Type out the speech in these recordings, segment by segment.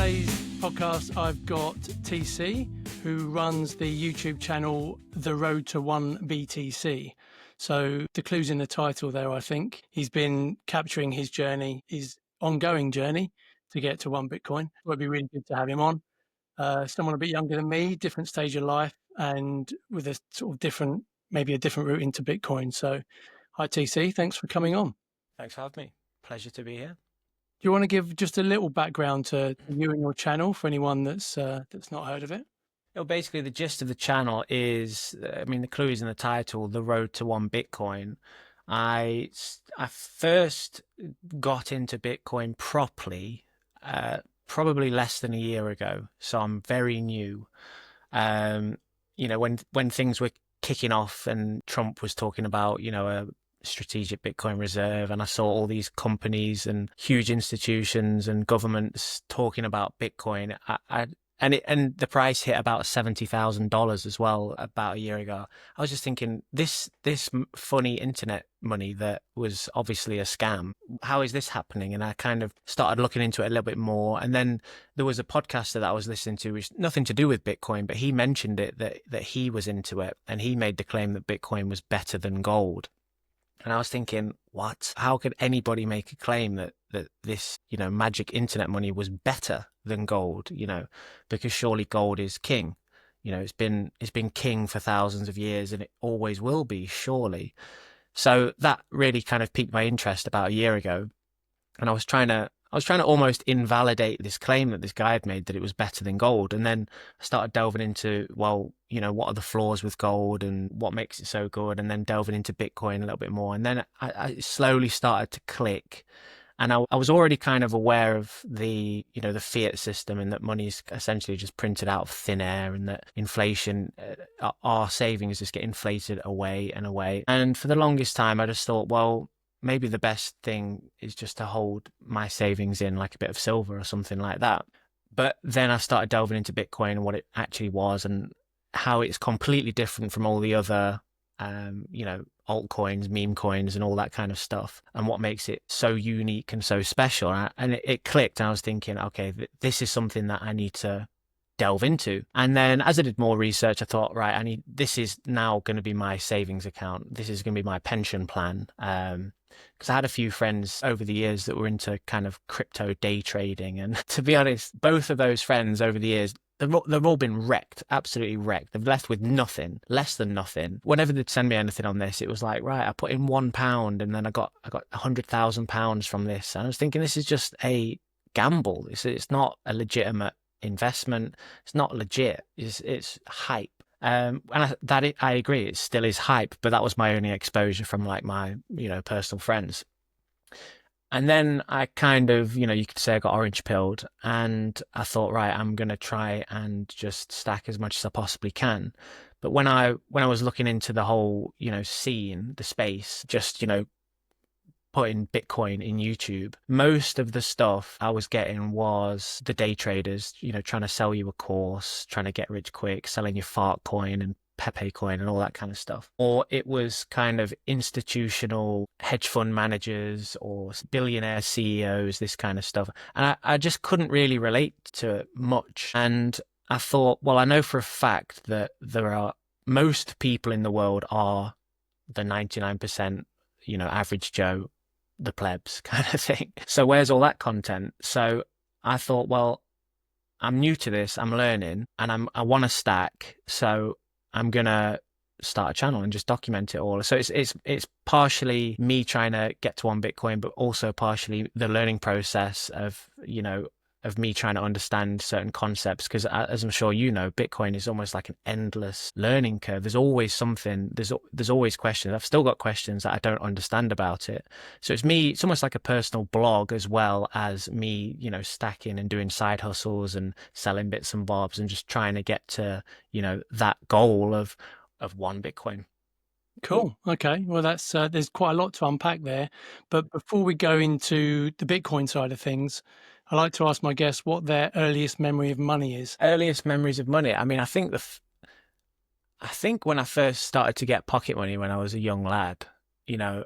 today's podcast, I've got TC, who runs the YouTube channel The Road to 1BTC. So the clue's in the title there, I think. He's been capturing his journey, his ongoing journey to get to 1 Bitcoin. It would be really good to have him on. Someone a bit younger than me, different stage of life, and with a sort of different, maybe a different route into Bitcoin. So hi, TC. Thanks for coming on. Thanks for having me. Pleasure to be here. Do you want to give just a little background to you and your channel for anyone that's not heard of it? Well, basically, the gist of the channel is, the clue is in the title, The Road to 1 Bitcoin. I first got into Bitcoin properly, probably less than a year ago. So I'm very new. When things were kicking off and Trump was talking about, a strategic Bitcoin reserve, and I saw all these companies and huge institutions and governments talking about Bitcoin, and the price hit about $70,000 as well about a year ago. I was just thinking, this funny internet money that was obviously a scam, how is this happening? And I kind of started looking into it a little bit more. And then there was a podcaster that I was listening to, which nothing to do with Bitcoin, but he mentioned it, that he was into it, and he made the claim that Bitcoin was better than gold. And I was thinking, what? How could anybody make a claim that this, magic internet money was better than gold? Because surely gold is king. It's been king for thousands of years, and it always will be, surely. So that really kind of piqued my interest about a year ago, and I was trying to almost invalidate this claim that this guy had made, that it was better than gold. And then I started delving into, what are the flaws with gold and what makes it so good? And then delving into Bitcoin a little bit more. And then I slowly started to click. And I was already kind of aware of the fiat system, and that money is essentially just printed out of thin air, and that inflation, our savings just get inflated away and away. And for the longest time, I just thought, well, maybe the best thing is just to hold my savings in like a bit of silver or something like that. But then I started delving into Bitcoin and what it actually was, and how it's completely different from all the other, altcoins, meme coins, and all that kind of stuff, and what makes it so unique and so special. And it clicked, and I was thinking, okay, this is something that I need to delve into. And then as I did more research, I thought, right, this is now going to be my savings account. This is going to be my pension plan. Because I had a few friends over the years that were into kind of crypto day trading. And to be honest, both of those friends over the years, they've all been wrecked, absolutely wrecked. They've left with nothing, less than nothing. Whenever they'd send me anything on this, it was like, right, I put in £1 and then I got £100,000 from this. And I was thinking, this is just a gamble. It's not a legitimate investment. It's not legit. It's hype. And I agree, it still is hype, but that was my only exposure from like my, personal friends. And then I kind of, you could say I got orange pilled, and I thought, right, I'm going to try and just stack as much as I possibly can. But when I was looking into the whole, scene, the space, just, putting Bitcoin in YouTube, most of the stuff I was getting was the day traders, trying to sell you a course, trying to get rich quick, selling your fart coin and Pepe coin and all that kind of stuff. Or it was kind of institutional hedge fund managers or billionaire CEOs, this kind of stuff. And I just couldn't really relate to it much. And I thought, well, I know for a fact that most people in the world are the 99%, average Joe, the plebs kind of thing. So where's all that content? So I thought, well, I'm new to this, I'm learning, and I want to stack. So I'm going to start a channel and just document it all. So it's partially me trying to get to 1 Bitcoin, but also partially the learning process of, of me trying to understand certain concepts. Because as I'm sure Bitcoin is almost like an endless learning curve. There's always something, there's always questions. I've still got questions that I don't understand about it. So it's almost like a personal blog, as well as me, stacking and doing side hustles and selling bits and bobs and just trying to get to, that goal of 1 Bitcoin. Cool. Okay. Well, that's there's quite a lot to unpack there. But before we go into the Bitcoin side of things, I like to ask my guests what their earliest memory of money is. Earliest memories of money. I think when I first started to get pocket money when I was a young lad, I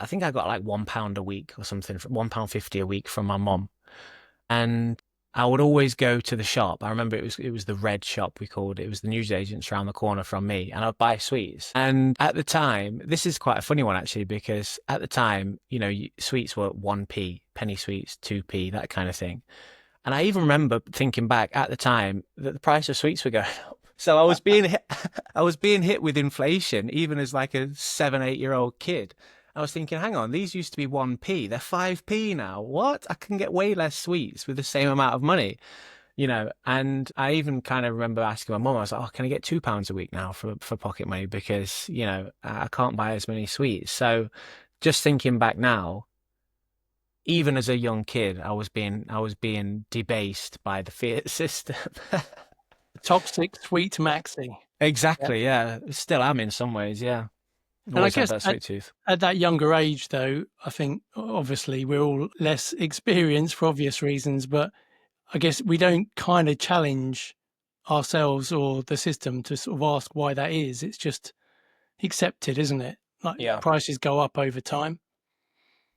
think I got like £1 a week or something, £1.50 a week from my mum. And I would always go to the shop. I remember it was the Red Shop, we called it. It was the newsagents around the corner from me, and I'd buy sweets. And at the time, this is quite a funny one actually, because at the time, sweets were 1p, penny sweets, 2p, that kind of thing. And I even remember thinking back at the time that the price of sweets were going up. So I was being hit, I was being hit with inflation, even as like a 7, 8-year-old kid. I was thinking, hang on, these used to be 1p. They're 5p now. What? I can get way less sweets with the same amount of money, And I even kind of remember asking my mum, I was like, oh, can I get £2 a week now for pocket money? Because, I can't buy as many sweets. So just thinking back now, even as a young kid, I was being debased by the fiat system. Toxic sweet maxi. Exactly, yeah. Still am in some ways, yeah. And I Always had guess that sweet tooth. at that younger age, though, I think obviously we're all less experienced for obvious reasons, but I guess we don't kind of challenge ourselves or the system to sort of ask why that is. It's just accepted, isn't it? Like Yeah. prices go up over time.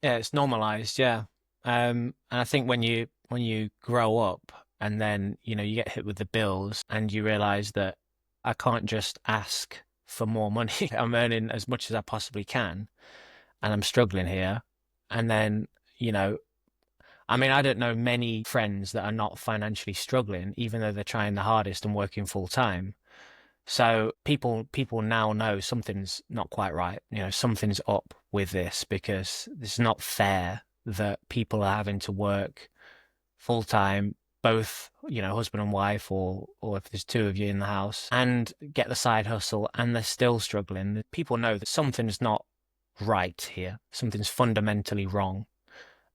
Yeah, it's normalized, yeah. And I think when you grow up and then, you get hit with the bills and you realize that I can't just ask for more money. I'm earning as much as I possibly can and I'm struggling here. And then, I don't know many friends that are not financially struggling, even though they're trying the hardest and working full time. So people now know something's not quite right. Something's up with this, because it's not fair that people are having to work full time, both, husband and wife, or if there's two of you in the house, and get the side hustle, and they're still struggling. People know that something's not right here. Something's fundamentally wrong.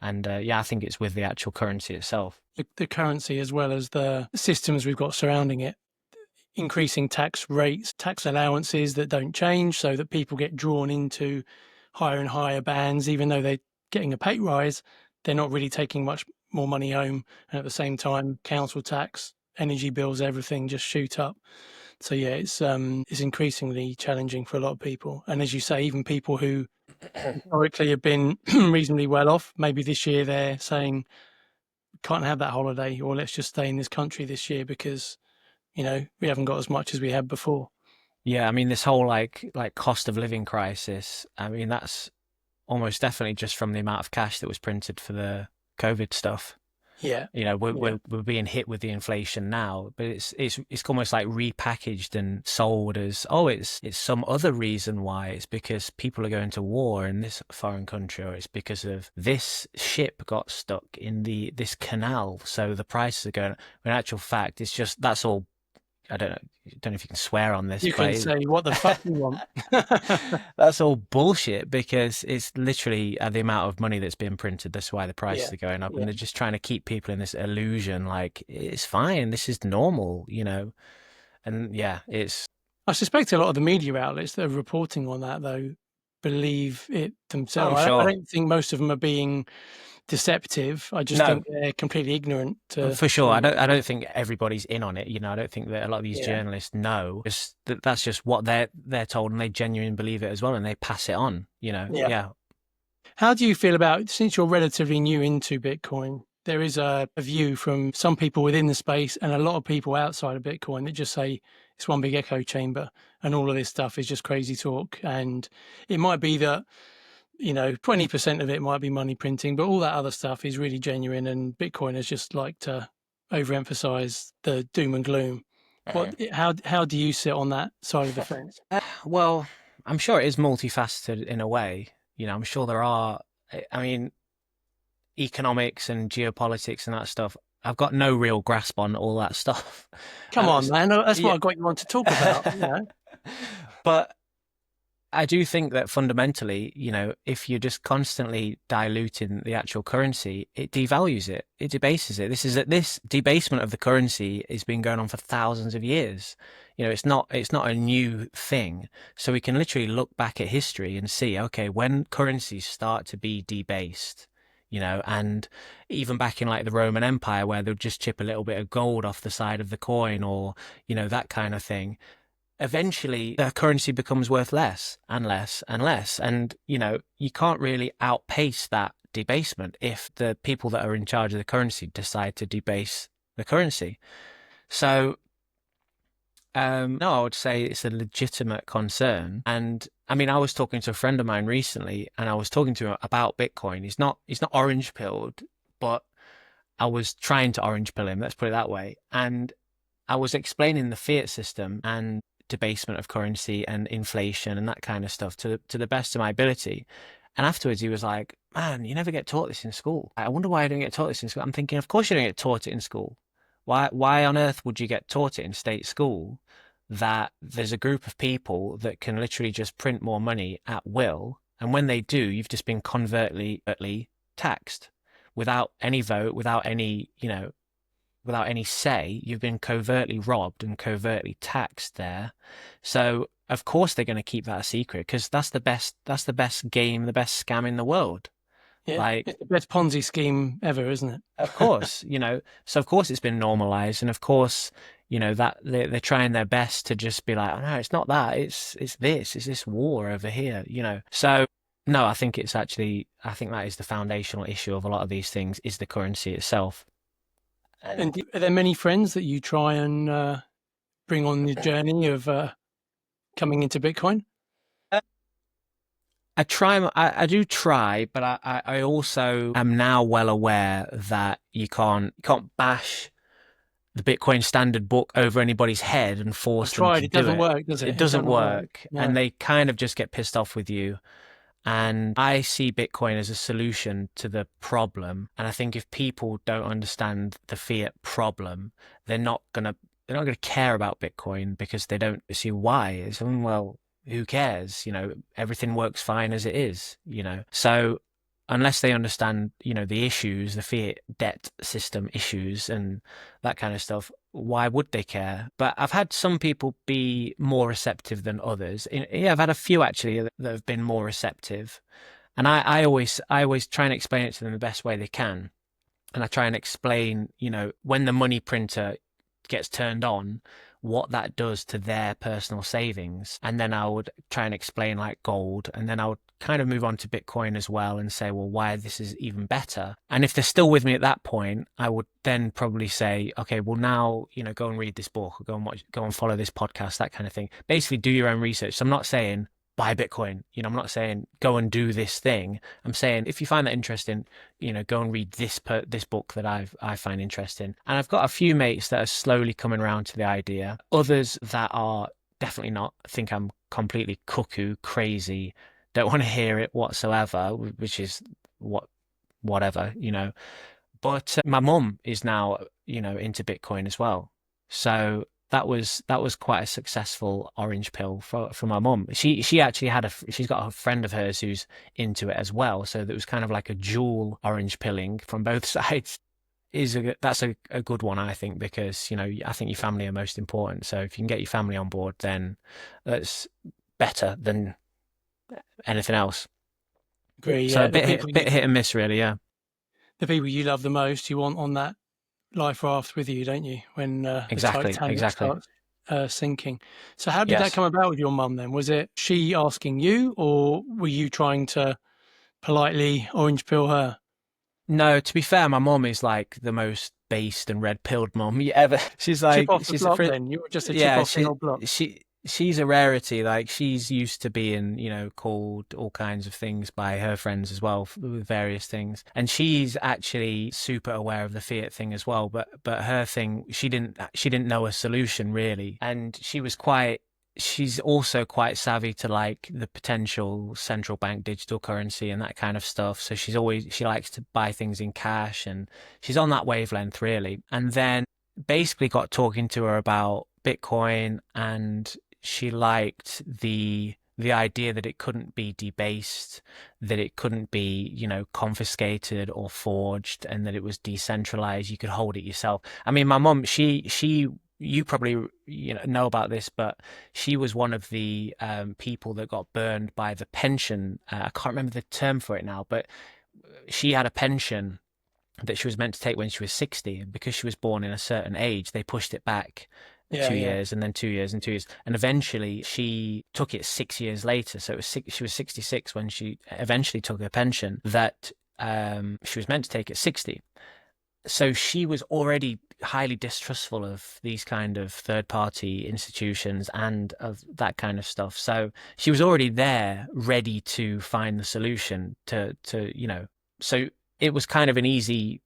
And I think it's with the actual currency itself. The currency, as well as the systems we've got surrounding it. Increasing tax rates, tax allowances that don't change, so that people get drawn into higher and higher bands, even though they're getting a pay rise, they're not really taking much more money home. And at the same time, council tax, energy bills, everything just shoot up. So yeah, it's increasingly challenging for a lot of people. And as you say, even people who historically have been reasonably well off, maybe this year they're saying, can't have that holiday, or let's just stay in this country this year because we haven't got as much as we had before. Yeah, this whole like cost of living crisis, that's almost definitely just from the amount of cash that was printed for the COVID stuff. Yeah. We're being hit with the inflation now, but it's almost like repackaged and sold as, oh, it's some other reason why. It's because people are going to war in this foreign country, or it's because of this ship got stuck in this canal, so the prices are going. In actual fact, it's just, that's all. I don't know if you can swear on this. You can say what the fuck you want. That's all bullshit, because it's literally the amount of money that's being printed. That's why the prices are going up, and they're just trying to keep people in this illusion like it's fine, this is normal, And it's. I suspect a lot of the media outlets that are reporting on that, though, believe it themselves. Oh, sure. I don't think most of them are being deceptive. I just think they're completely ignorant. For sure, I don't think everybody's in on it. I don't think that a lot of these journalists know. That's just what they're told, and they genuinely believe it as well, and they pass it on. Yeah. How do you feel about, since you're relatively new into Bitcoin? There is a view from some people within the space and a lot of people outside of Bitcoin that just say it's one big echo chamber, and all of this stuff is just crazy talk. And it might be that 20% of it might be money printing, but all that other stuff is really genuine, and Bitcoiners just like to overemphasize the doom and gloom. How do you sit on that side of the fence? Well, I'm sure it is multifaceted in a way. I'm sure there are, economics and geopolitics and that stuff. I've got no real grasp on all that stuff. Come on, man. That's what I got you on to talk about. But I do think that fundamentally, if you're just constantly diluting the actual currency, it devalues it, it debases it. This debasement of the currency has been going on for thousands of years. It's not a new thing. So we can literally look back at history and see, okay, when currencies start to be debased, and even back in like the Roman Empire, where they'll just chip a little bit of gold off the side of the coin, or, that kind of thing. Eventually the currency becomes worth less and less and less. And, you can't really outpace that debasement if the people that are in charge of the currency decide to debase the currency. So no, I would say it's a legitimate concern. And I mean, I was talking to a friend of mine recently, and I was talking to him about Bitcoin. He's not orange pilled, but I was trying to orange pill him. Let's put it that way. And I was explaining the fiat system and debasement of currency and inflation and that kind of stuff to the best of my ability. And afterwards, he was like, "Man, you never get taught this in school. I wonder why I don't get taught this in school." I'm thinking, of course you don't get taught it in school. Why on earth would you get taught it in state school that there's a group of people that can literally just print more money at will, and when they do, you've just been covertly taxed without any vote, without any, without any say. You've been covertly robbed and covertly taxed there. So of course they're going to keep that a secret, because that's the best game, the best scam in the world. Yeah, Like, it's the best Ponzi scheme ever, isn't it? of course, so of course it's been normalized, and of course, that they're trying their best to just be like, "Oh no, it's not that, it's this war over here," So no, I think that is the foundational issue of a lot of these things, is the currency itself. And are there many friends that you try and bring on the journey of coming into Bitcoin? I do try, but I also am now well aware that you can't bash the Bitcoin standard book over anybody's head and force them to do it. It doesn't work, does it? It doesn't work. No. And they kind of just get pissed off with you. And I see Bitcoin as a solution to the problem. And I think if people don't understand the fiat problem, they're not gonna care about Bitcoin, because they don't see why. It's, well, who cares? Everything works fine as it is, So unless they understand, the issues, the fiat debt system issues and that kind of stuff, why would they care? But I've had some people be more receptive than others. Yeah, I've had a few actually that have been more receptive. And I always try and explain it to them the best way they can. And I try and explain, when the money printer gets turned on, what that does to their personal savings. And then I would try and explain like gold, and then I would kind of move on to Bitcoin as well and say, well, why this is even better. And if they're still with me at that point, I would then probably say, okay, well now, go and read this book, or go and follow this podcast, that kind of thing. Basically do your own research. So I'm not saying buy Bitcoin. I'm not saying go and do this thing. I'm saying if you find that interesting, go and read this book that I find interesting. And I've got a few mates that are slowly coming around to the idea. Others that are definitely not, think I'm completely cuckoo, crazy, don't want to hear it whatsoever, which is whatever. But my mum is now, into Bitcoin as well. So that was quite a successful orange pill for my mum. She actually she's got a friend of hers who's into it as well. So there was kind of like a dual orange pilling from both sides. That's a good one, I think, because, I think your family are most important. So if you can get your family on board, then that's better than anything else. Agree. So Yeah. a bit hit and miss, really. Yeah. The people you love the most, you want on that life raft with you, don't you? When the Titanic starts sinking. So how did that come about with your mum then? Was it she asking you, or were you trying to politely orange pill her? No, to be fair, my mum is like the most based and red pilled mum you ever. She's like, chip off the block, then you were just a chip off the old block. She's a rarity. Like, she's used to being, called all kinds of things by her friends as well, with various things. And she's actually super aware of the fiat thing as well. But her thing, she didn't know a solution really. And she's also quite savvy to like the potential central bank digital currency and that kind of stuff. So she likes to buy things in cash, and she's on that wavelength really. And then basically got talking to her about Bitcoin, and she liked the idea that it couldn't be debased, that it couldn't be, confiscated or forged, and that it was decentralized. You could hold it yourself. I mean, my mum, you probably know about this, but she was one of the people that got burned by the pension. I can't remember the term for it now, but she had a pension that she was meant to take when she was 60, and because she was born in a certain age, they pushed it back 2 years, and then 2 years and 2 years, and eventually she took it 6 years later. So she was 66 when she eventually took her pension that she was meant to take at 60. So she was already highly distrustful of these kind of third party institutions and of that kind of stuff. So she was already there ready to find the solution so it was kind of an easy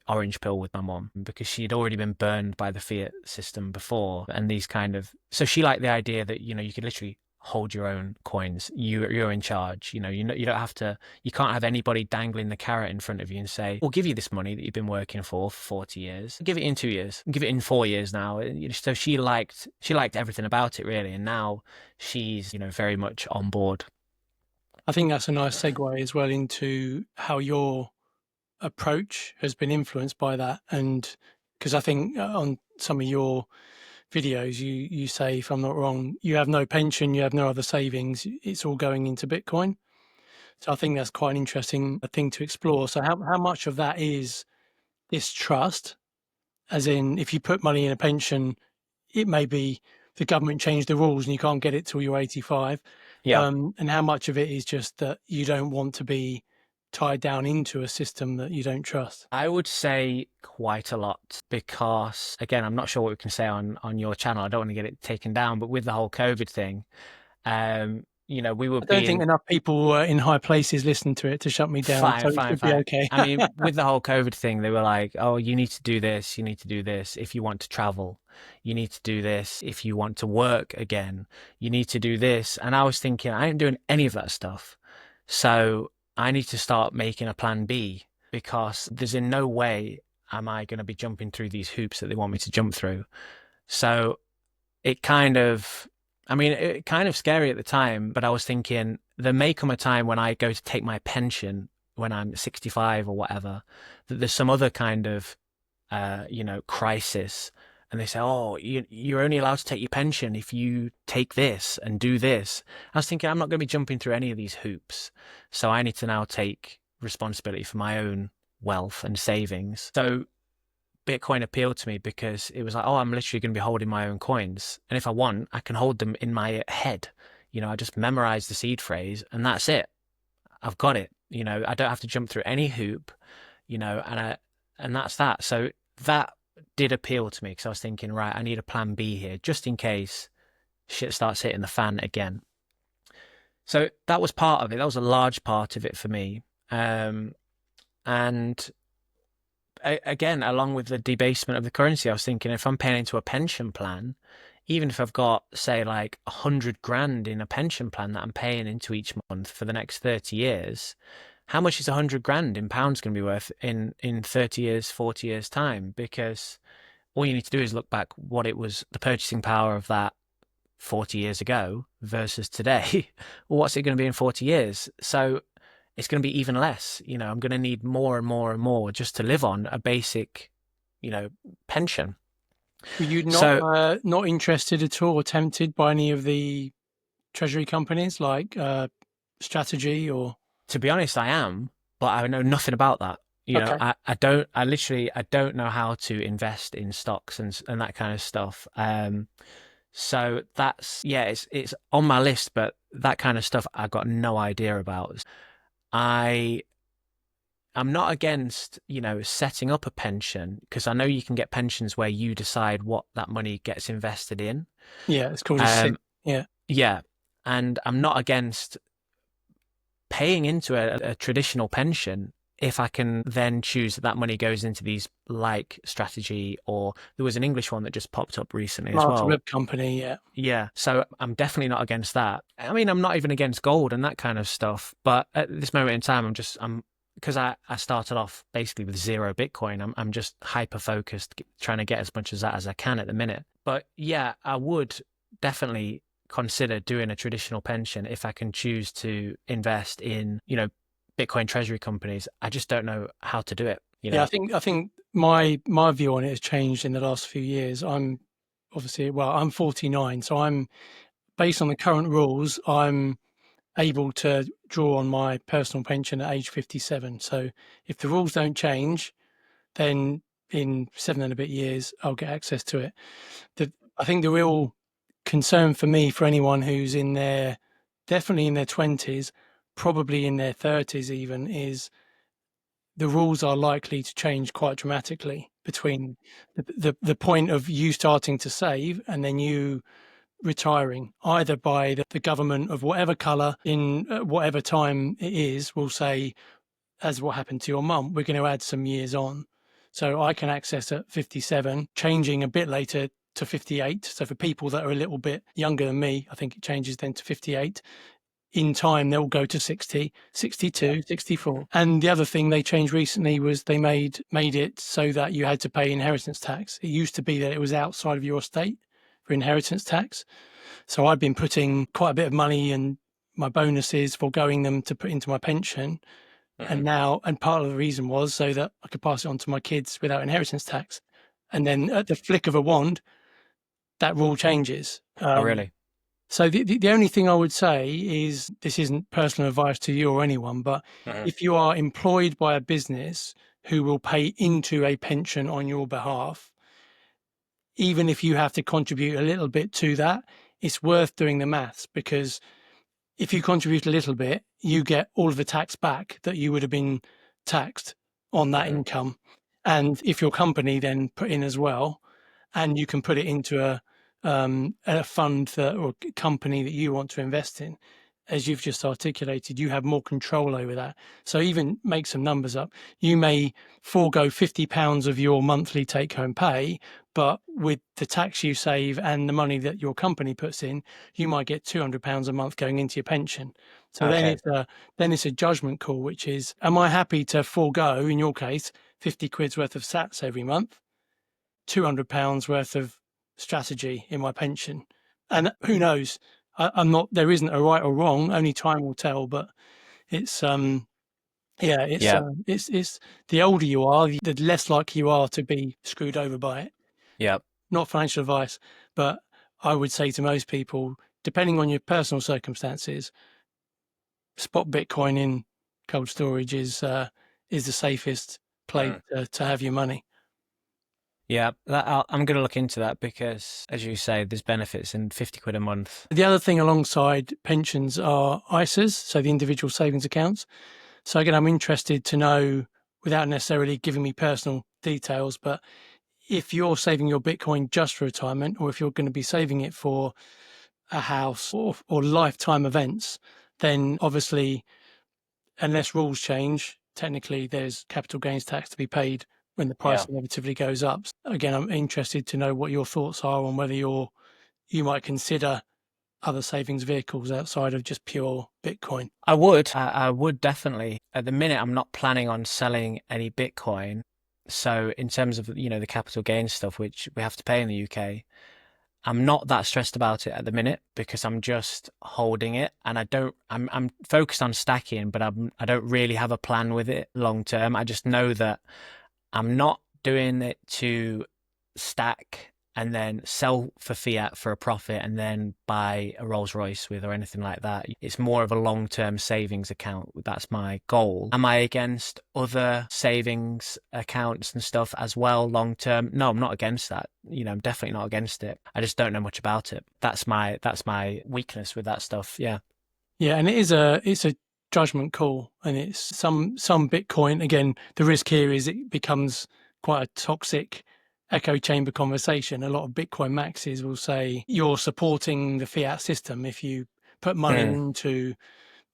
orange pill with my mom because she had already been burned by the fiat system before and these kind of, so she liked the idea that, you could literally hold your own coins. You're in charge. You don't have to. You can't have anybody dangling the carrot in front of you and say, "We'll give you this money that you've been working for 40 years. Give it in 2 years. Give it in 4 years now." So she liked everything about it really, and now she's very much on board. I think that's a nice segue as well into how your approach has been influenced by that. And because I think on some of your videos, you say, if I'm not wrong, you have no pension, you have no other savings, it's all going into Bitcoin. So I think that's quite an interesting thing to explore. So how much of that is this trust, as in if you put money in a pension, it may be the government changed the rules and you can't get it till you're 85. Yeah. And how much of it is just that you don't want to be tied down into a system that you don't trust? I would say quite a lot because, again, I'm not sure what we can say on your channel. I don't want to get it taken down, but with the whole COVID thing, we were I don't think being enough people in high places listen to it to shut me down, so fine, it fine, should be fine. okay. I mean, with the whole COVID thing, they were like, "Oh, you need to do this. You need to do this if you want to travel. You need to do this if you want to work again. You need to do this." And I was thinking, I ain't doing any of that stuff. So I need to start making a plan B because there's in no way am I going to be jumping through these hoops that they want me to jump through. So it kind of, I mean, it kind of scary at the time, but I was thinking there may come a time when I go to take my pension when I'm 65 or whatever, that there's some other kind of, crisis. And they say, "Oh, you're only allowed to take your pension if you take this and do this." I was thinking, I'm not going to be jumping through any of these hoops. So I need to now take responsibility for my own wealth and savings. So Bitcoin appealed to me because it was like, oh, I'm literally going to be holding my own coins. And if I want, I can hold them in my head. I just memorize the seed phrase and that's it. I've got it. I don't have to jump through any hoop, and that's that. So that did appeal to me because I was thinking, right, I need a plan B here just in case shit starts hitting the fan again. So that was part of it. That was a large part of it for me. And again, along with the debasement of the currency, I was thinking if I'm paying into a pension plan, even if I've got, say, like 100 grand in a pension plan that I'm paying into each month for the next 30 years, how much is 100 grand in pounds going to be worth in 30 years, 40 years time? Because all you need to do is look back what it was, the purchasing power of that 40 years ago versus today. Well, what's it going to be in 40 years? So it's going to be even less. I'm going to need more and more and more just to live on a basic, pension. Were you not interested at all or tempted by any of the treasury companies like Strategy or? To be honest, I am, but I know nothing about that. Okay. I don't know how to invest in stocks and that kind of stuff. So that's, yeah, it's on my list, but that kind of stuff I've got no idea about. I'm not against, setting up a pension because I know you can get pensions where you decide what that money gets invested in. Yeah, it's called a SIP. Yeah. Yeah. And I'm not against paying into a traditional pension if I can then choose that money goes into these like Strategy, or there was an English one that just popped up recently as well. Web company, yeah. Yeah, so I'm definitely not against that. I mean, I'm not even against gold and that kind of stuff, but at this moment in time, I'm because I started off basically with 0 Bitcoin. I'm just hyper focused, trying to get as much as that as I can at the minute. But yeah, I would definitely consider doing a traditional pension if I can choose to invest in, Bitcoin treasury companies. I just don't know how to do it. Yeah, I think my view on it has changed in the last few years. I'm 49, so I'm based on the current rules, I'm able to draw on my personal pension at age 57. So if the rules don't change, then in 7 and a bit years, I'll get access to it. I think the real concern for me, for anyone who's definitely in their 20s, probably in their 30s even, is the rules are likely to change quite dramatically between the point of you starting to save and then you retiring, either by the government of whatever colour in whatever time it is will say, as what happened to your mum, we're going to add some years on. So I can access at 57, changing a bit later to 58. So for people that are a little bit younger than me, I think it changes then to 58. In time, they'll go to 60, 62, 64. And the other thing they changed recently was they made it so that you had to pay inheritance tax. It used to be that it was outside of your estate for inheritance tax. So I'd been putting quite a bit of money and my bonuses, foregoing them to put into my pension. And now, and part of the reason was so that I could pass it on to my kids without inheritance tax. And then at the flick of a wand, that rule changes. Oh, really? So the only thing I would say is, this isn't personal advice to you or anyone, but if you are employed by a business who will pay into a pension on your behalf, even if you have to contribute a little bit to that, it's worth doing the maths, because if you contribute a little bit, you get all of the tax back that you would have been taxed on that income. And if your company then put in as well, and you can put it into a fund that, or company that you want to invest in, as you've just articulated, you have more control over that. So even make some numbers up. You may forego £50 of your monthly take-home pay, but with the tax you save and the money that your company puts in, you might get £200 a month going into your pension. So then it's a judgment call, which is, am I happy to forego, in your case, 50 quid's worth of sats every month, £200 worth of strategy in my pension? And who knows? I'm not, there isn't a right or wrong, only time will tell, but it's it's the older you are, the less likely you are to be screwed over by it. Yeah. Not financial advice, but I would say to most people, depending on your personal circumstances, spot Bitcoin in cold storage is the safest place to have your money. Yeah, I'm going to look into that, because, as you say, there's benefits in 50 quid a month. The other thing alongside pensions are ISAs, so the individual savings accounts. So again, I'm interested to know, without necessarily giving me personal details, but if you're saving your Bitcoin just for retirement, or if you're going to be saving it for a house or lifetime events, then obviously, unless rules change, technically there's capital gains tax to be paid when the price inevitably goes up. Again, I'm interested to know what your thoughts are on whether you might consider other savings vehicles outside of just pure Bitcoin. I would definitely. At the minute, I'm not planning on selling any Bitcoin. So in terms of, the capital gains stuff, which we have to pay in the UK, I'm not that stressed about it at the minute, because I'm just holding it, and I'm focused on stacking, but I don't really have a plan with it long term. I just know that I'm not doing it to stack and then sell for fiat for a profit and then buy a Rolls Royce with, or anything like that. It's more of a long-term savings account. That's my goal. Am I against other savings accounts and stuff as well long-term? No, I'm not against that. I'm definitely not against it. I just don't know much about it. That's my weakness with that stuff. Yeah. Yeah, and it's a judgment call, and it's some Bitcoin. Again, the risk here is it becomes quite a toxic echo chamber conversation. A lot of Bitcoin maxis will say you're supporting the fiat system if you put money into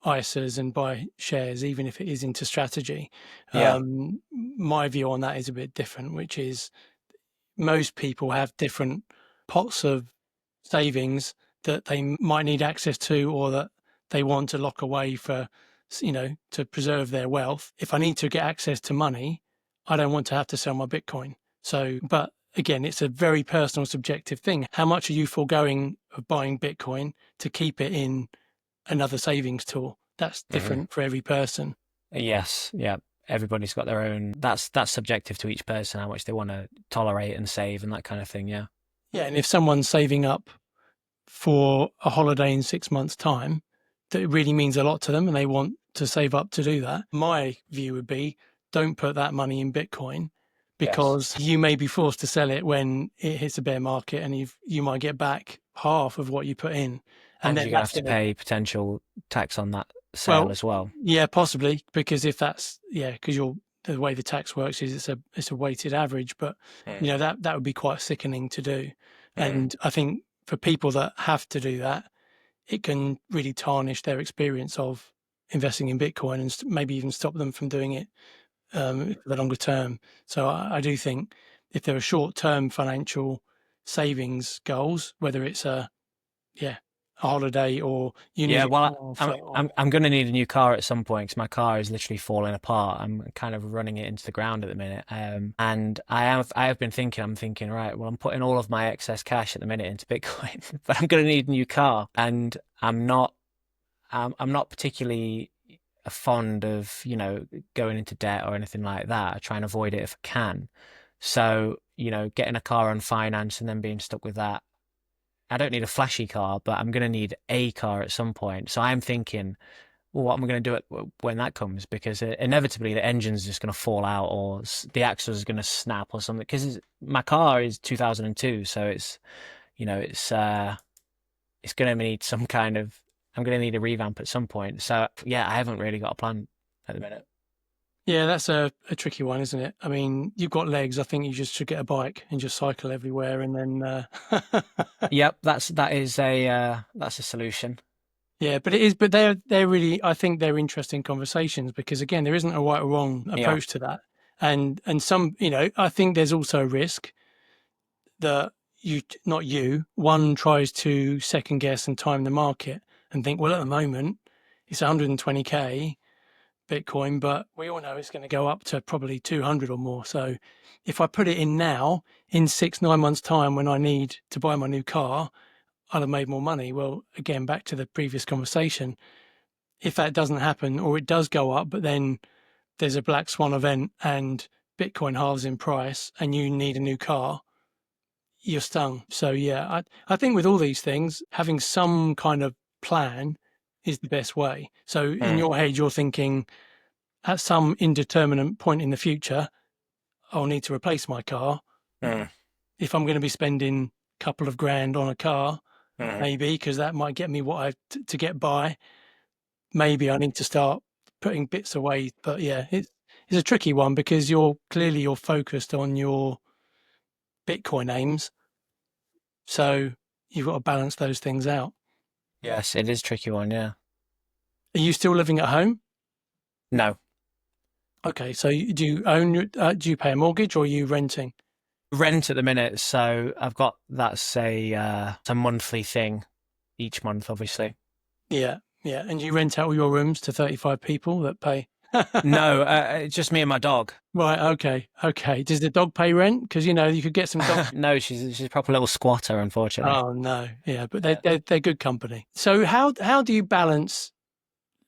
ISAs and buy shares, even if it is into strategy. My view on that is a bit different, which is most people have different pots of savings that they might need access to, or that they want to lock away for, to preserve their wealth. If I need to get access to money, I don't want to have to sell my Bitcoin. So, but again, it's a very personal, subjective thing. How much are you foregoing of buying Bitcoin to keep it in another savings tool? That's different for every person. Yes. Yeah. Everybody's got their own. That's subjective to each person, how much they want to tolerate and save and that kind of thing. Yeah. Yeah. And if someone's saving up for a holiday in 6 months' time, that it really means a lot to them and they want to save up to do that, my view would be, don't put that money in Bitcoin, because you may be forced to sell it when it hits a bear market, and you might get back half of what you put in. And then you're going to have to pay potential tax on that sale as well. Yeah, possibly, because if that's, because the way the tax works is it's a weighted average, but you know, that would be quite sickening to do. And I think for people that have to do that, it can really tarnish their experience of investing in Bitcoin and maybe even stop them from doing it for the longer term. So I do think if there are short-term financial savings goals, whether it's a holiday or you need Yeah, a well, car I'm going to need a new car at some point because my car is literally falling apart. I'm kind of running it into the ground at the minute. And I have been thinking, I'm thinking, right, well, I'm putting all of my excess cash at the minute into Bitcoin, but I'm going to need a new car, and I'm not particularly fond of, you know, going into debt or anything like that. I try and avoid it if I can. So, you know, getting a car on finance and then being stuck with that. I don't need a flashy car, but I'm going to need a car at some point. So I'm thinking, well, what am I going to do when that comes? Because inevitably the engine's just going to fall out, or the axle is going to snap or something. Because my car is 2002, so it's, you know, it's going to need some kind of. I'm going to need a revamp at some point. So yeah, I haven't really got a plan at the minute. Yeah, that's a tricky one, isn't it? I mean, you've got legs. I think you just should get a bike and just cycle everywhere, and then. Yep, that is a solution. Yeah, but it is. But they're really. I think they're interesting conversations because again, there isn't a right or wrong approach to that, and some, you know, I think there's also a risk that one tries to second guess and time the market and think, well, at the moment it's 120k Bitcoin, but we all know it's going to go up to probably 200 or more. So if I put it in now, in 6-9 months' time, when I need to buy my new car, I'll have made more money. Well, again, back to the previous conversation, if that doesn't happen or it does go up, but then there's a black swan event and Bitcoin halves in price and you need a new car, you're stung. So yeah, I think with all these things, having some kind of plan is the best way. So in your head, you're thinking at some indeterminate point in the future, I'll need to replace my car. If I'm going to be spending a couple of grand on a car, maybe, because that might get me what to get by. Maybe I need to start putting bits away. But yeah, it's a tricky one because you're focused on your Bitcoin aims. So you've got to balance those things out. Yes, it is a tricky one, yeah. Are you still living at home? No. Okay, so do you own do you pay a mortgage or are you renting? Rent at the minute, so I've got that's a monthly thing each month, obviously. Yeah, yeah. And you rent out all your rooms to 35 people that pay? No, it's just me and my dog. Right, okay. Does the dog pay rent? Because, you know, you could get some dogs. No, she's a proper little squatter, unfortunately. Oh, no. Yeah, but they're good company. So how do you balance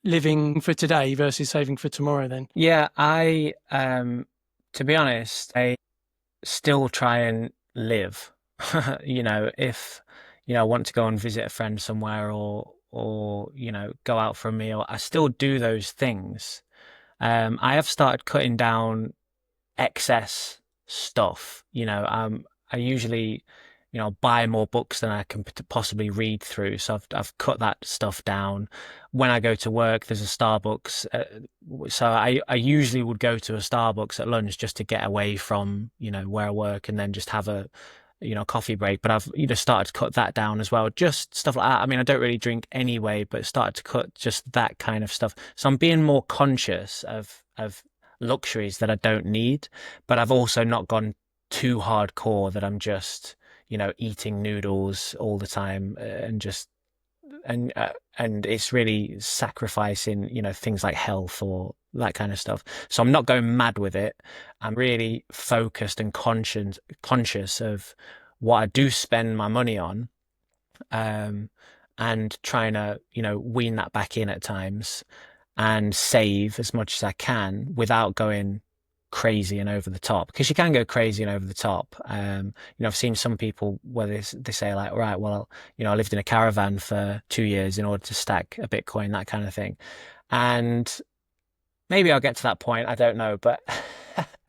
living for today versus saving for tomorrow then? Yeah, I to be honest, I still try and live. You know, if I want to go and visit a friend somewhere or you know, go out for a meal, I still do those things. I have started cutting down excess stuff. You know, I usually, you know, buy more books than I can possibly read through. So I've cut that stuff down. When I go to work, there's a Starbucks. So I usually would go to a Starbucks at lunch just to get away from, you know, where I work and then just have a, you know, coffee break. But I've, you know, started to cut that down as well. Just stuff like that. I mean, I don't really drink anyway, but started to cut just that kind of stuff. So I'm being more conscious of luxuries that I don't need, but I've also not gone too hardcore that I'm just, you know, eating noodles all the time and just and it's really sacrificing, you know, things like health or that kind of stuff. So I'm not going mad with it. I'm really focused and conscious of what I do spend my money on, and trying to, you know, wean that back in at times and save as much as I can without going crazy and over the top, because you can go crazy and over the top. You know, I've seen some people where they say like, right, well, you know, I lived in a caravan for 2 years in order to stack a Bitcoin, that kind of thing. And maybe I'll get to that point. I don't know, but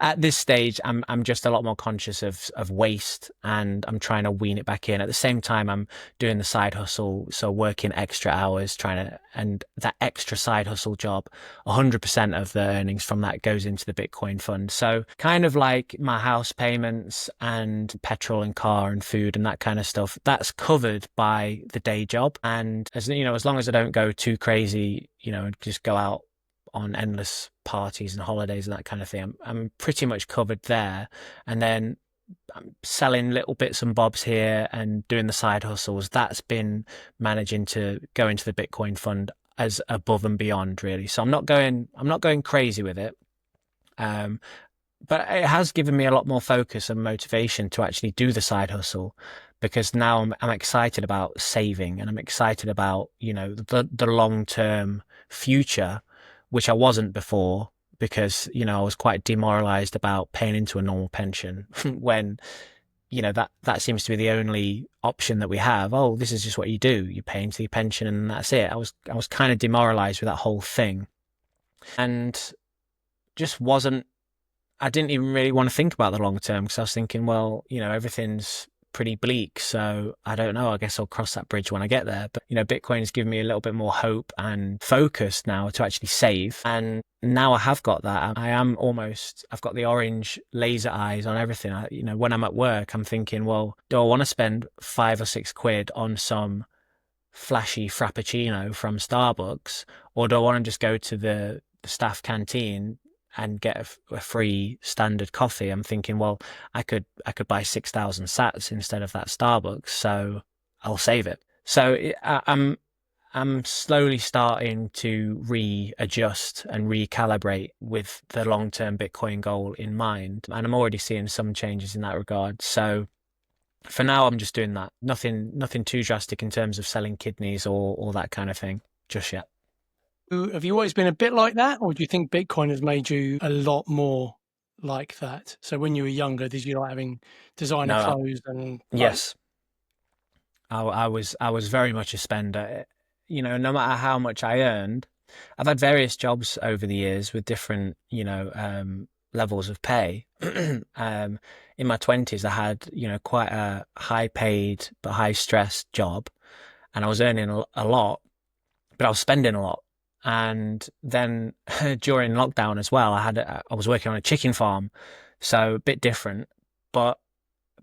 At this stage, I'm just a lot more conscious of waste, and I'm trying to wean it back in. At the same time, I'm doing the side hustle, so working extra hours, and that extra side hustle job, 100% of the earnings from that goes into the Bitcoin fund. So kind of like my house payments and petrol and car and food and that kind of stuff, that's covered by the day job. And as you know, as long as I don't go too crazy, and just go out on endless parties and holidays and that kind of thing, I'm pretty much covered there. And then I'm selling little bits and bobs here and doing the side hustles. That's been managing to go into the Bitcoin fund as above and beyond, really. So I'm not going crazy with it. But it has given me a lot more focus and motivation to actually do the side hustle, because now I'm excited about saving, and I'm excited about, the long-term future, which I wasn't before, because, I was quite demoralized about paying into a normal pension when, that seems to be the only option that we have. Oh, this is just what you do. You pay into your pension and that's it. I was kind of demoralized with that whole thing, and just I didn't even really want to think about the long term, because I was thinking, well, everything's pretty bleak. So I don't know. I guess I'll cross that bridge when I get there. But, Bitcoin has given me a little bit more hope and focus now to actually save. And now I have got that. I've got the orange laser eyes on everything. When I'm at work, I'm thinking, well, do I want to spend £5 or £6 on some flashy frappuccino from Starbucks, or do I want to just go to the staff canteen and get a free standard coffee? I'm thinking, well, I could buy 6,000 sats instead of that Starbucks, so I'll save it. So I'm slowly starting to readjust and recalibrate with the long-term Bitcoin goal in mind, and I'm already seeing some changes in that regard. So for now, I'm just doing that. Nothing too drastic in terms of selling kidneys or that kind of thing just yet. Have you always been a bit like that, or do you think Bitcoin has made you a lot more like that? So when you were younger, did you like having designer No, clothes and yes, I was very much a spender. No matter how much I earned, I've had various jobs over the years with different, levels of pay. In my 20s, I had, quite a high paid but high stressed job, and I was earning a lot, but I was spending a lot. And then during lockdown as well, I was working on a chicken farm, so a bit different. But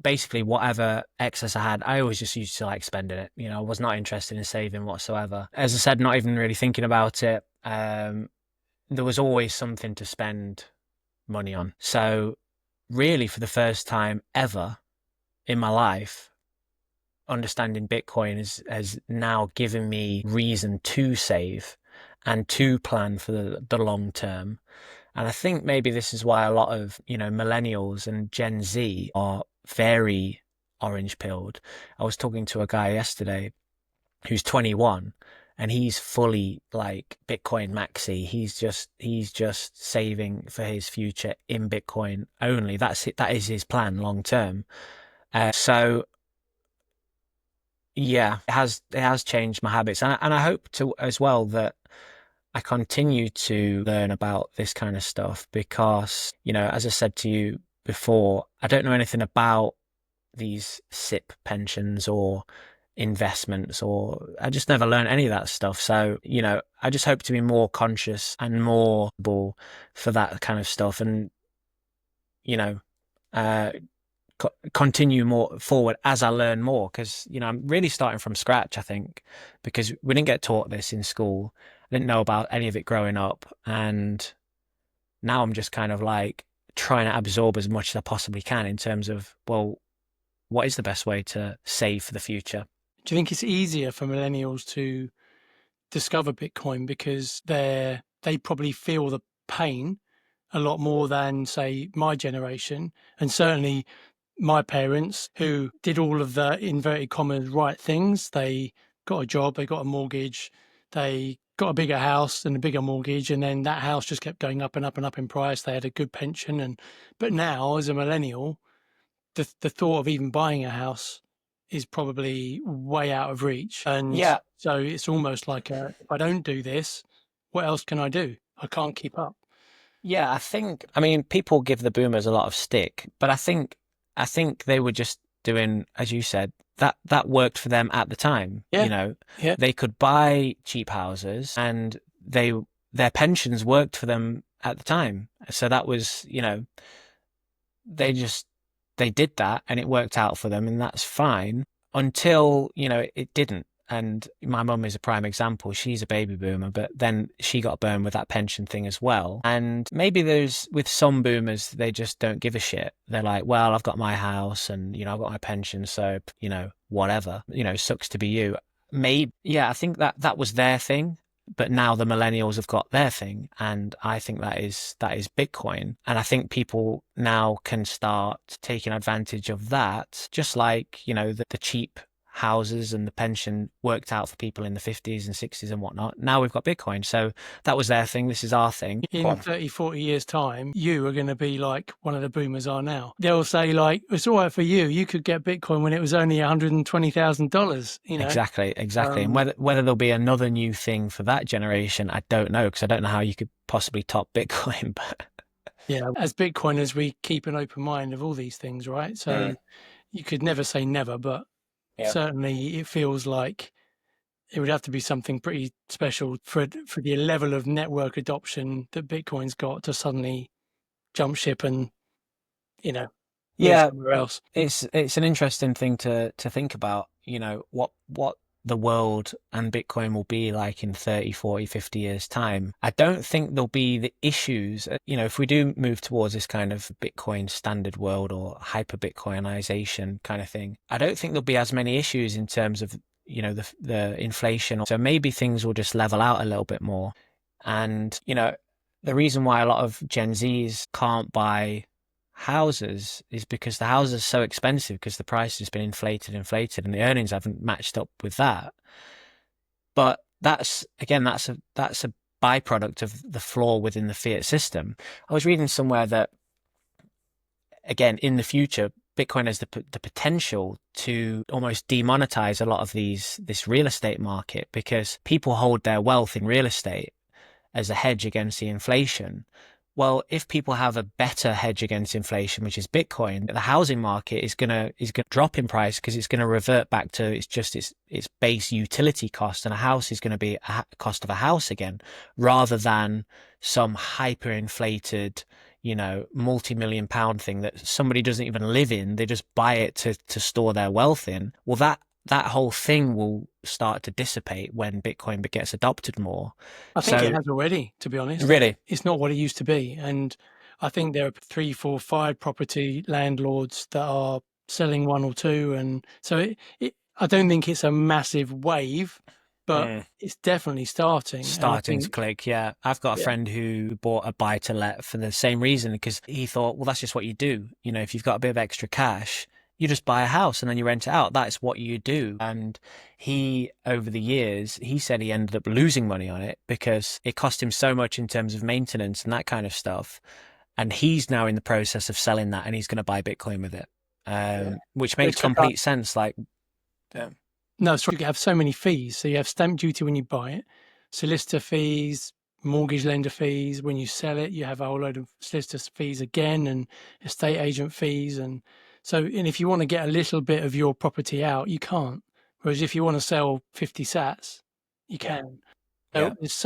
basically, whatever excess I had, I always just used to like spending it. I was not interested in saving whatsoever. As I said, not even really thinking about it. There was always something to spend money on. So really, for the first time ever in my life, understanding Bitcoin has now given me reason to save and to plan for the long term. And I think maybe this is why a lot of, millennials and Gen Z are very orange pilled. I was talking to a guy yesterday who's 21, and he's fully like Bitcoin maxi. He's just saving for his future in Bitcoin only. That's it. That is his plan long term. So yeah, it has changed my habits, and I hope to as well that I continue to learn about this kind of stuff, because, as I said to you before, I don't know anything about these SIP pensions or investments, or I just never learned any of that stuff. So, I just hope to be more conscious and more able for that kind of stuff, and, uh, continue more forward as I learn more, because I'm really starting from scratch, I think, because we didn't get taught this in school. I didn't know about any of it growing up, and now I'm just kind of like trying to absorb as much as I possibly can in terms of, well, what is the best way to save for the future? do you think it's easier for millennials to discover Bitcoin because they probably feel the pain a lot more than, say, my generation, and certainly my parents, who did all of the inverted commas right things? They got a job, they got a mortgage, they got a bigger house and a bigger mortgage, and then that house just kept going up and up and up in price. They had a good pension, but now as a millennial, the thought of even buying a house is probably way out of reach. And Yeah, so it's almost like if I don't do this, what else can I do? I can't keep up. Yeah, I mean, people give the boomers a lot of stick, but I think they were just doing, as you said, that worked for them at the time. Yeah, yeah. They could buy cheap houses and their pensions worked for them at the time. So that was, they just they did that and it worked out for them and that's fine until, it didn't. And my mum is a prime example. She's a baby boomer, but then she got burned with that pension thing as well. And maybe there's with some boomers, they just don't give a shit. They're like, well, I've got my house and, I've got my pension. So, whatever, sucks to be you. Maybe, yeah, I think that was their thing. But now the millennials have got their thing, and I think that is Bitcoin. And I think people now can start taking advantage of that, just like, the cheap houses and the pension worked out for people in the 50s and 60s and whatnot. Now we've got Bitcoin. So that was their thing. This is our thing. In 30, 40 years' time, you are going to be like one of the boomers are now. They'll say, like, it's all right for you. You could get Bitcoin when it was only $120,000, Exactly. And whether there'll be another new thing for that generation, I don't know, because I don't know how you could possibly top Bitcoin. But yeah, as Bitcoiners, we keep an open mind of all these things, right? So you could never say never, but certainly it feels like it would have to be something pretty special for the level of network adoption that Bitcoin's got to suddenly jump ship and, move somewhere else. It's an interesting thing to think about, what the world and Bitcoin will be like in 30, 40, 50 years time. I don't think there'll be the issues, if we do move towards this kind of Bitcoin standard world or hyper Bitcoinization kind of thing, I don't think there'll be as many issues in terms of, the inflation. So maybe things will just level out a little bit more. And, the reason why a lot of Gen Zs can't buy houses is because the houses are so expensive because the price has been inflated, and the earnings haven't matched up with that. But that's a byproduct of the flaw within the fiat system. I was reading somewhere that, again, in the future, Bitcoin has the potential to almost demonetize a lot of this real estate market because people hold their wealth in real estate as a hedge against the inflation. Well, if people have a better hedge against inflation, which is Bitcoin, the housing market is gonna drop in price because it's gonna revert back to its base utility cost, and a house is gonna be a cost of a house again, rather than some hyperinflated, multi-million pound thing that somebody doesn't even live in. They just buy it to store their wealth in. Well, that whole thing will start to dissipate when Bitcoin gets adopted more. I think it has already, to be honest. Really? It's not what it used to be. And I think there are 3, 4, 5 property landlords that are selling 1 or 2. And so I don't think it's a massive wave, but it's definitely starting. Starting to click, yeah. I've got a friend who bought a buy to let for the same reason, because he thought, well, that's just what you do. If you've got a bit of extra cash, you just buy a house and then you rent it out. That's what you do. And he, over the years, he said he ended up losing money on it because it cost him so much in terms of maintenance and that kind of stuff. And he's now in the process of selling that and he's going to buy Bitcoin with it, which makes complete sense. Like, no, it's right. You have so many fees. So you have stamp duty when you buy it, solicitor fees, mortgage lender fees. When you sell it, you have a whole load of solicitor fees again and estate agent fees. And if you want to get a little bit of your property out, you can't. Whereas if you want to sell 50 sats, you can. And there's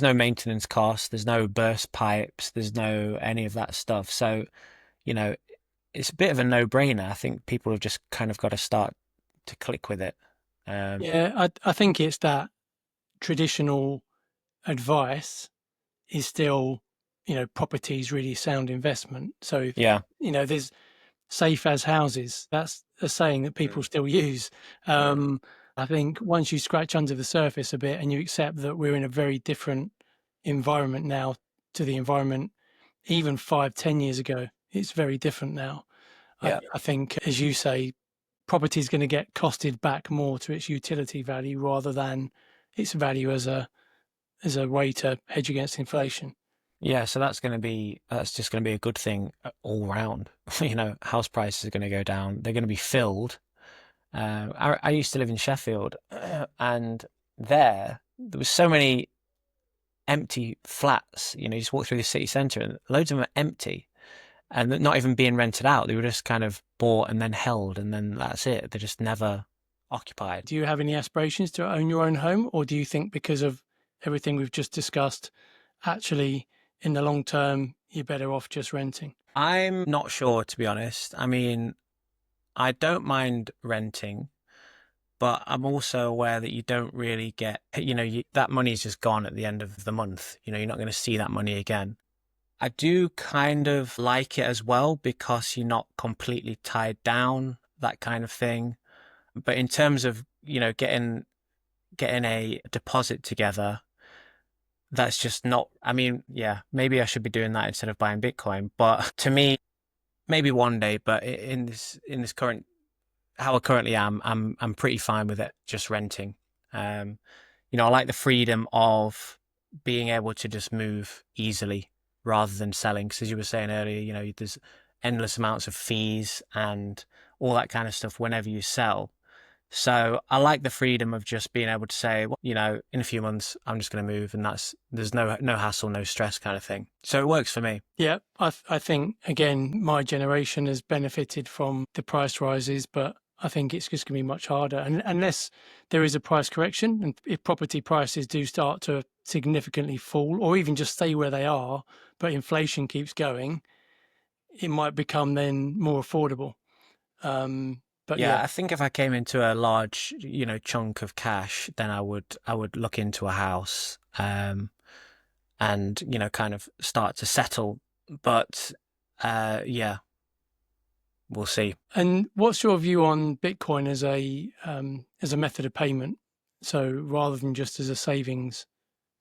no maintenance cost. There's no burst pipes. There's no any of that stuff. So, it's a bit of a no-brainer. I think people have just kind of got to start to click with it. I think it's that traditional advice is still, property is really sound investment. So, there's safe as houses. That's a saying that people still use. I think once you scratch under the surface a bit and you accept that we're in a very different environment now to the environment even 5, 10 years ago, it's very different now. I think, as you say, property is going to get costed back more to its utility value rather than its value as a way to hedge against inflation. Yeah, so that's just going to be a good thing all round. House prices are going to go down. They're going to be filled. I used to live in Sheffield, and there was so many empty flats. You just walk through the city centre and loads of them are empty and they're not even being rented out. They were just kind of bought and then held, and then that's it. They're just never occupied. Do you have any aspirations to own your own home, or do you think because of everything we've just discussed, actually in the long term, you're better off just renting? I'm not sure, to be honest. I mean, I don't mind renting, but I'm also aware that you don't really get, that money is just gone at the end of the month. You're not going to see that money again. I do kind of like it as well because you're not completely tied down, that kind of thing. But in terms of, getting a deposit together, that's just not, I mean, yeah, maybe I should be doing that instead of buying Bitcoin. But to me, maybe one day, but in this current, how I currently am, I'm pretty fine with it, just renting. I like the freedom of being able to just move easily rather than selling. Because as you were saying earlier, there's endless amounts of fees and all that kind of stuff whenever you sell. So I like the freedom of just being able to say, well, in a few months, I'm just going to move, and there's no hassle, no stress kind of thing. So it works for me. Yeah, I think, again, my generation has benefited from the price rises, but I think it's just going to be much harder. And unless there is a price correction, and if property prices do start to significantly fall or even just stay where they are, but inflation keeps going, it might become then more affordable. But Yeah, yeah, I think if I came into a large, chunk of cash, then I would look into a house, and kind of start to settle. But yeah, we'll see. And what's your view on Bitcoin as a method of payment? So rather than just as a savings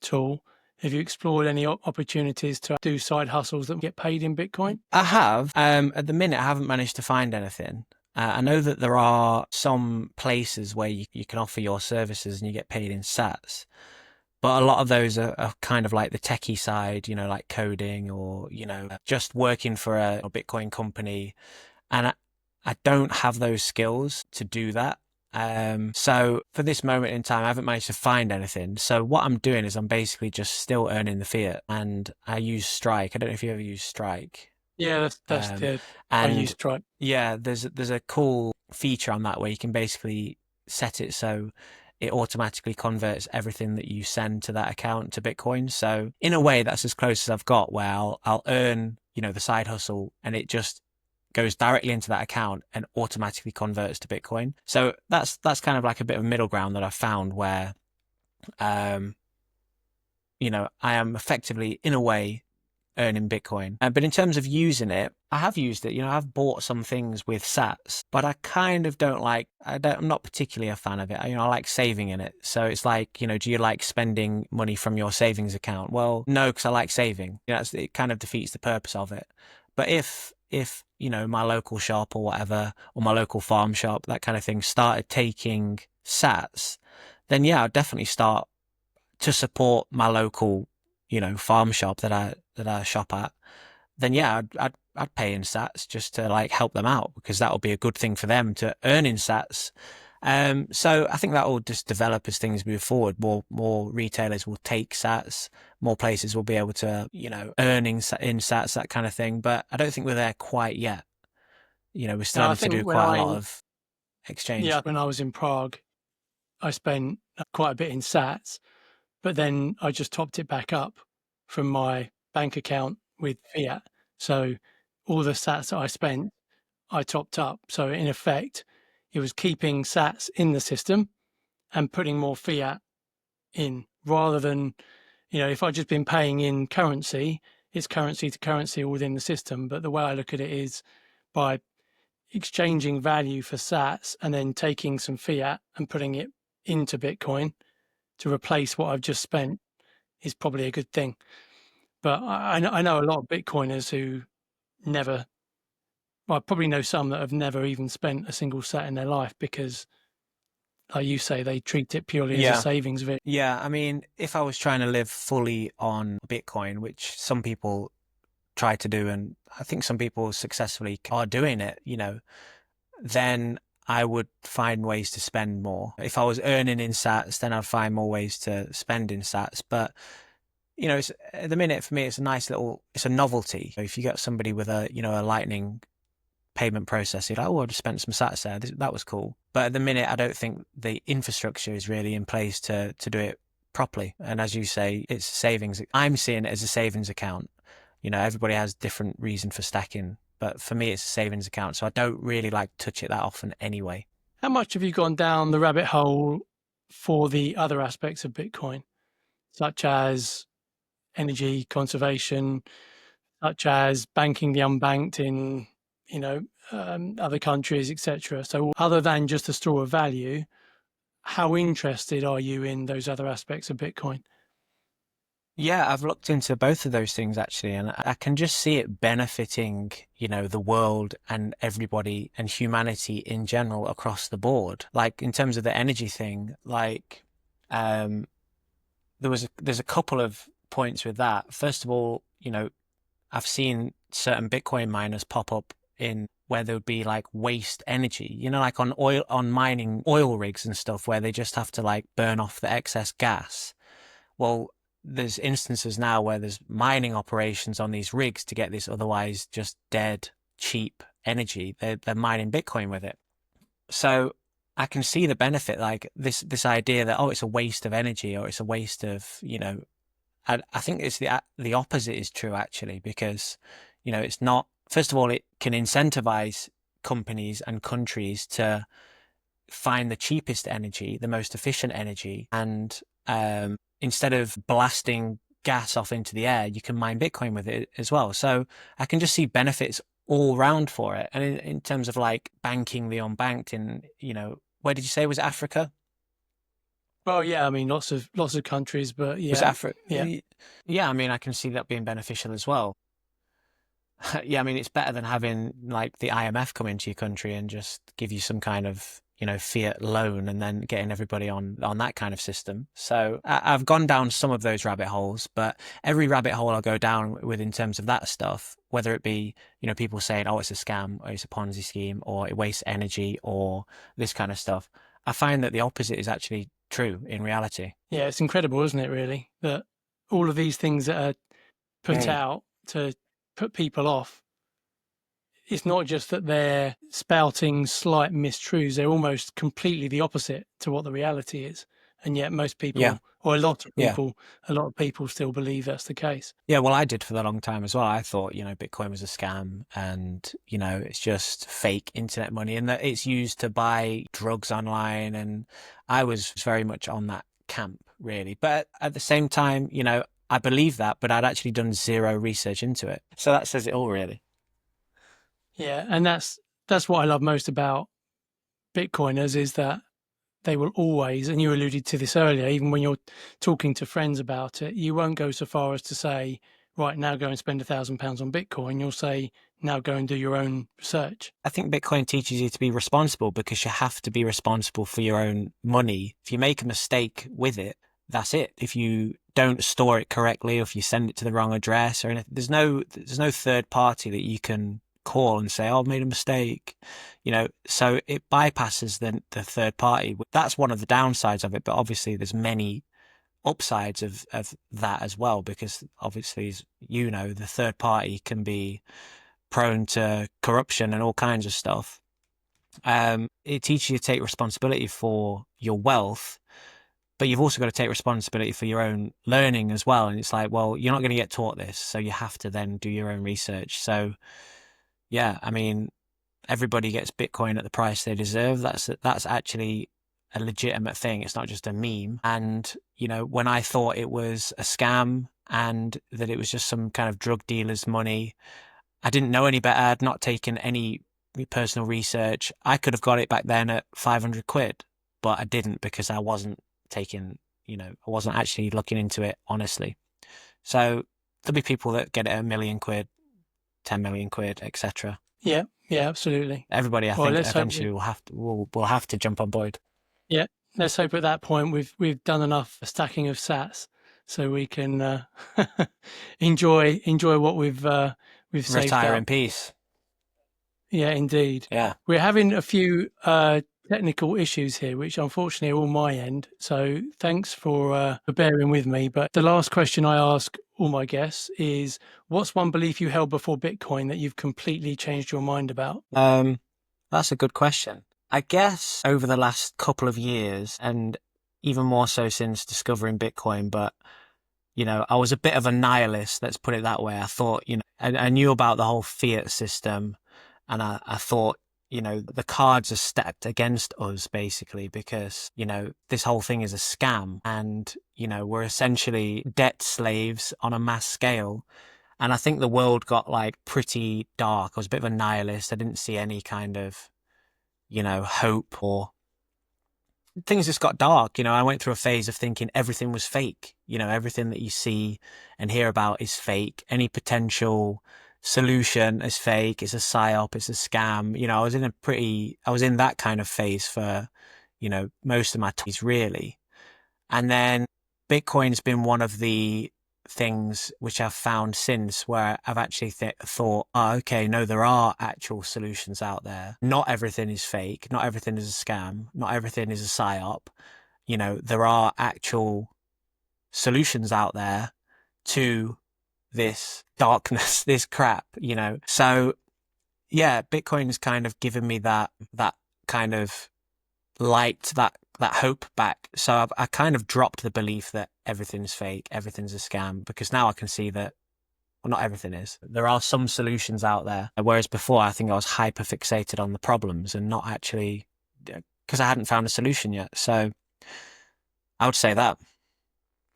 tool, have you explored any opportunities to do side hustles that get paid in Bitcoin? I have. At the minute, I haven't managed to find anything. I know that there are some places where you can offer your services and you get paid in sats. But a lot of those are kind of like the techie side, like coding or, just working for a Bitcoin company. And I don't have those skills to do that. So for this moment in time, I haven't managed to find anything. So what I'm doing is I'm basically just still earning the fiat, and I use Strike. I don't know if you ever use Strike. Yeah, that's Um, the I use and Stripe. yeah, there's a cool feature on that where you can basically set it so it automatically converts everything that you send to that account to Bitcoin. So in a way, that's as close as I've got, where I'll earn, the side hustle, and it just goes directly into that account and automatically converts to Bitcoin. So that's kind of like a bit of middle ground that I found where, um, I am effectively in a way earning Bitcoin. But in terms of using it, I have used it. I've bought some things with sats, but I kind of don't like, I'm not particularly a fan of it. I like saving in it. So it's like, do you like spending money from your savings account? Well, no, because I like saving. It kind of defeats the purpose of it. But if, my local shop or whatever, or my local farm shop, that kind of thing, started taking sats, then yeah, I'd definitely start to support my local, farm shop that I shop at. Then yeah, I'd pay in sats just to like help them out, because that will be a good thing for them to earn in sats. So I think that will just develop as things move forward. More retailers will take sats, more places will be able to, earn in sats, that kind of thing. But I don't think we're there quite yet. We're still Now, I having to think do quite a lot of exchange. when I was in Prague, I spent quite a bit in sats, but then I just topped it back up from my bank account with fiat. So all the sats that I spent, I topped up. So in effect, it was keeping sats in the system and putting more fiat in, rather than, if I'd just been paying in currency, it's currency to currency within the system. But the way I look at it is by exchanging value for sats and then taking some fiat and putting it into Bitcoin to replace what I've just spent is probably a good thing. But I know a lot of Bitcoiners who never, well, I probably know some that have never even spent a single sat in their life because, like you say, they treat it purely as a Yeah. savings vehicle. Yeah, I mean, if I was trying to live fully on Bitcoin, which some people try to do, and I think some people successfully are doing it, then I would find ways to spend more. If I was earning in sats, then I'd find more ways to spend in sats. But at the minute for me, it's a nice little, it's a novelty. If you get somebody with a lightning payment process, you're like, oh, I just spent some sats there. That was cool. But at the minute, I don't think the infrastructure is really in place to do it properly. And as you say, it's savings. I'm seeing it as a savings account. Everybody has different reason for stacking, but for me, it's a savings account. So I don't really like to touch it that often anyway. How much have you gone down the rabbit hole for the other aspects of Bitcoin, such as energy conservation, such as banking the unbanked in, other countries, etc.? So other than just the store of value, how interested are you in those other aspects of Bitcoin? Yeah, I've looked into both of those things actually, and I can just see it benefiting, the world and everybody and humanity in general across the board. Like in terms of the energy thing, like there's a couple of points with that. First of all, I've seen certain Bitcoin miners pop up in where there would be like waste energy, like on mining oil rigs and stuff where they just have to like burn off the excess gas. Well, there's instances now where there's mining operations on these rigs to get this otherwise just dead cheap energy. They're mining Bitcoin with it. So I can see the benefit, like this idea that, oh, it's a waste of energy or it's a waste of, I think it's the opposite is true actually, because, it's not, first of all, it can incentivize companies and countries to find the cheapest energy, the most efficient energy, and instead of blasting gas off into the air, you can mine Bitcoin with it as well. So I can just see benefits all round for it. And in terms of like banking the unbanked in, where did you say, was it Africa? Well, yeah, I mean, lots of countries, but yeah, Was it Africa? yeah. Yeah, I mean, I can see that being beneficial as well. Yeah, I mean, it's better than having like the IMF come into your country and just give you some kind of, fiat loan and then getting everybody on that kind of system. So I've gone down some of those rabbit holes, but every rabbit hole I go down with in terms of that stuff, whether it be, people saying, oh, it's a scam or it's a Ponzi scheme or it wastes energy or this kind of stuff, I find that the opposite is actually true in reality. Yeah, it's incredible, isn't it, really, that all of these things that are put out to put people off, it's not just that they're spouting slight mistruths, they're almost completely the opposite to what the reality is. And yet most people, or a lot of people still believe that's the case. Yeah, well, I did for a long time as well. I thought, Bitcoin was a scam and, it's just fake internet money and that it's used to buy drugs online. And I was very much on that camp, really. But at the same time, I believe that, but I'd actually done zero research into it. So that says it all, really. Yeah, and that's what I love most about Bitcoiners is that they will always, and you alluded to this earlier, even when you're talking to friends about it, you won't go so far as to say, right, now go and spend £1,000 on Bitcoin. You'll say, now go and do your own research. I think Bitcoin teaches you to be responsible because you have to be responsible for your own money. If you make a mistake with it, that's it. If you don't store it correctly, or if you send it to the wrong address or anything, there's no third party that you can call and say, oh, I've made a mistake, so it bypasses the third party. That's one of the downsides of it, but obviously there's many upsides of that as well, because obviously, as the third party can be prone to corruption and all kinds of stuff. It teaches you to take responsibility for your wealth, but you've also got to take responsibility for your own learning as well. And it's like, well, you're not going to get taught this, so you have to then do your own research. So yeah, I mean, everybody gets Bitcoin at the price they deserve. That's actually a legitimate thing. It's not just a meme. And, when I thought it was a scam and that it was just some kind of drug dealer's money, I didn't know any better. I'd not taken any personal research. I could have got it back then at 500 quid, but I didn't because I wasn't taking, I wasn't actually looking into it honestly. So there'll be people that get it at £1 million, 10 million quid, etc. Yeah, absolutely. Everybody, I think, eventually will have to jump on board. Yeah, let's hope at that point we've done enough stacking of sats so we can enjoy what we've saved Retire up. in peace. Yeah, indeed. Yeah, we're having a few technical issues here, which unfortunately are all my end. So thanks for bearing with me. But the last question I ask all my guests is, what's one belief you held before Bitcoin that you've completely changed your mind about? That's a good question. I guess over the last couple of years, and even more so since discovering Bitcoin, but I was a bit of a nihilist, let's put it that way. I thought, I knew about the whole fiat system, and I thought, the cards are stacked against us basically because, this whole thing is a scam and, we're essentially debt slaves on a mass scale. And I think the world got pretty dark. I was a bit of a nihilist. I didn't see any kind of, hope, or things just got dark. I went through a phase of thinking everything was fake. Everything that you see and hear about is fake. Any potential solution is fake. It's a psyop. It's a scam. I was in that kind of phase for, most of my 20s really. And then Bitcoin's been one of the things which I've found since where I've actually thought, oh, okay, no, there are actual solutions out there. Not everything is fake. Not everything is a scam. Not everything is a psyop. There are actual solutions out there to this darkness, this crap, So yeah, Bitcoin has kind of given me that kind of light, that hope back. So I kind of dropped the belief that everything's fake, everything's a scam, because now I can see that, well, not everything is. There are some solutions out there. Whereas before, I think I was hyper fixated on the problems and not actually, because I hadn't found a solution yet. So I would say that.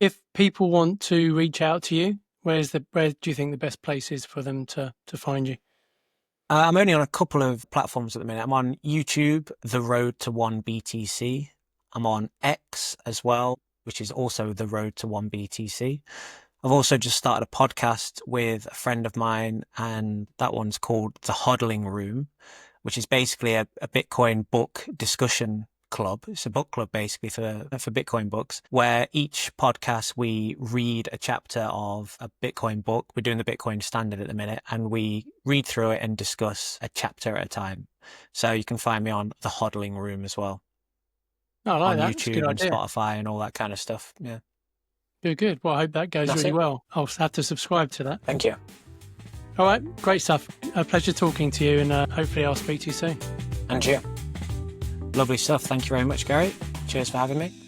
If people want to reach out to you, where do you think the best place is for them to find you? I'm only on a couple of platforms at the minute. I'm on YouTube, The Road to 1BTC. I'm on X as well, which is also The Road to 1BTC. I've also just started a podcast with a friend of mine, and that one's called The Hodling Room, which is basically a Bitcoin book discussion club. It's a book club basically for Bitcoin books, where each podcast we read a chapter of a Bitcoin book. We're doing the Bitcoin Standard at the minute, and we read through it and discuss a chapter at a time. So you can find me on The Hodling Room as well. Oh, I like on that. YouTube and Spotify and all that kind of stuff. Yeah. Good. Well, I hope that goes really well. I'll have to subscribe to that. Thank you. All right. Great stuff. A pleasure talking to you, and hopefully I'll speak to you soon. And you. Lovely stuff. Thank you very much, Gary. Cheers for having me.